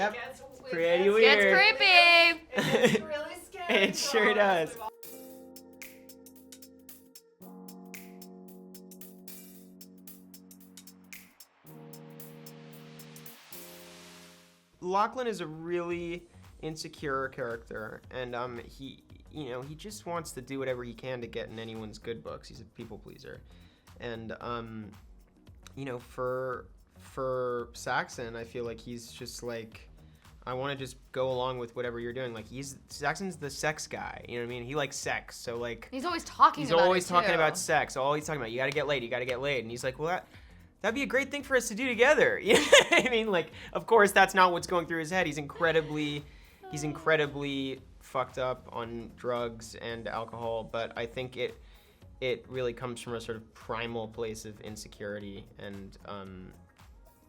Yep. It's Pretty weird. weird. It's creepy. It's really scary. It sure does. Lachlan is a really insecure character, and he just wants to do whatever he can to get in anyone's good books. He's a people pleaser, and for Saxon, I feel like he's just like, I want to just go along with whatever you're doing. Like Saxon's the sex guy, you know what I mean? He likes sex, so like He's always talking he's about always it, talking too. about sex. All he's talking about, you gotta get laid, and he's like, well, that'd be a great thing for us to do together. You know what I mean? Like, of course, that's not what's going through his head. He's incredibly fucked up on drugs and alcohol, but I think it really comes from a sort of primal place of insecurity and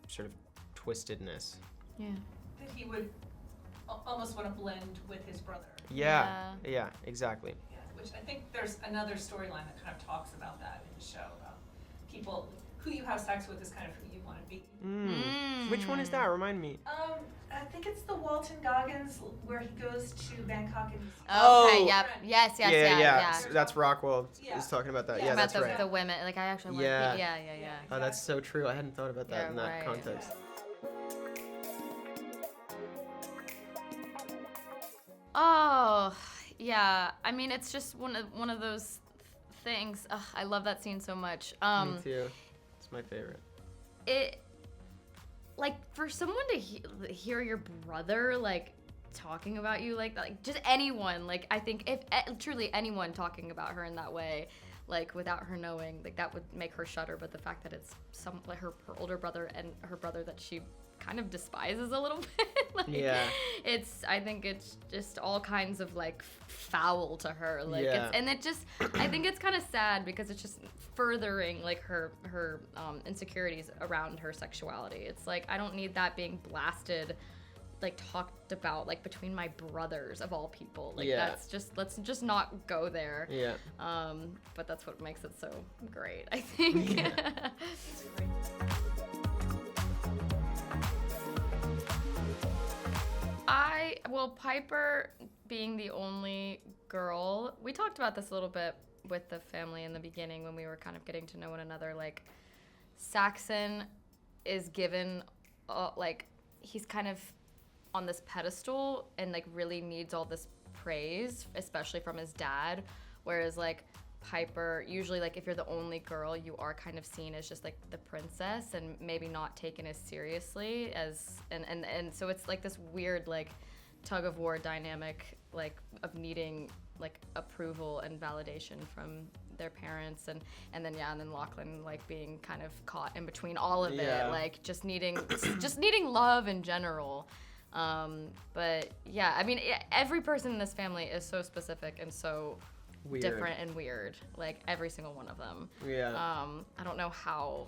sort of twistedness. Yeah. That he would almost want to blend with his brother. Yeah, exactly. Yeah, which I think there's another storyline that kind of talks about that in the show, about people, who you have sex with is kind of who you want to be. Which one is that? Remind me. I think it's the Walton Goggins where he goes to Bangkok and Okay, yep. Yes. So that's Rockwell Yeah. is talking about that. Yeah. Yeah, About that's right. the women. Like, I actually want Yeah. to be. Yeah. Oh, that's so true. I hadn't thought about that Yeah, in that right. context. Oh, yeah. I mean, it's just one of those things. Ugh, I love that scene so much. Me too. It's my favorite. It, like, for someone to hear your brother, like, talking about you like that, like, just anyone, like, I think if truly anyone talking about her in that way, like, without her knowing, like, that would make her shudder. But the fact that it's like her older brother and her brother that she kind of despises a little bit, like, Yeah. I think it's just all kinds of, like, foul to her, like, Yeah. I think it's kind of sad because it's just furthering, like, her insecurities around her sexuality. It's like, I don't need that being blasted, like, talked about, like, between my brothers of all people. Like, Yeah. let's just not go there. Yeah. But that's what makes it so great, I think. Yeah. Piper being the only girl, we talked about this a little bit with the family in the beginning when we were kind of getting to know one another. Like, Saxon is given, like, he's kind of on this pedestal and, like, really needs all this praise, especially from his dad. Whereas, like, Piper, usually, like, if you're the only girl, you are kind of seen as just, like, the princess and maybe not taken as seriously as, and so it's, like, this weird, like, tug of war dynamic, like, of needing, like, approval and validation from their parents, and then Lachlan, like, being kind of caught in between all of Yeah. it, like, just needing love in general. But yeah, I mean, every person in this family is so specific and so Weird. different and weird, like, every single one of them. Yeah. I don't know how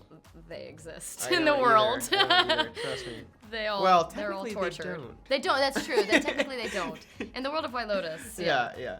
they exist I in the don't world. either. I don't either. Trust me. They're all technically tortured. they don't. They don't. That's true. Technically they don't. In the world of White Lotus. Yeah.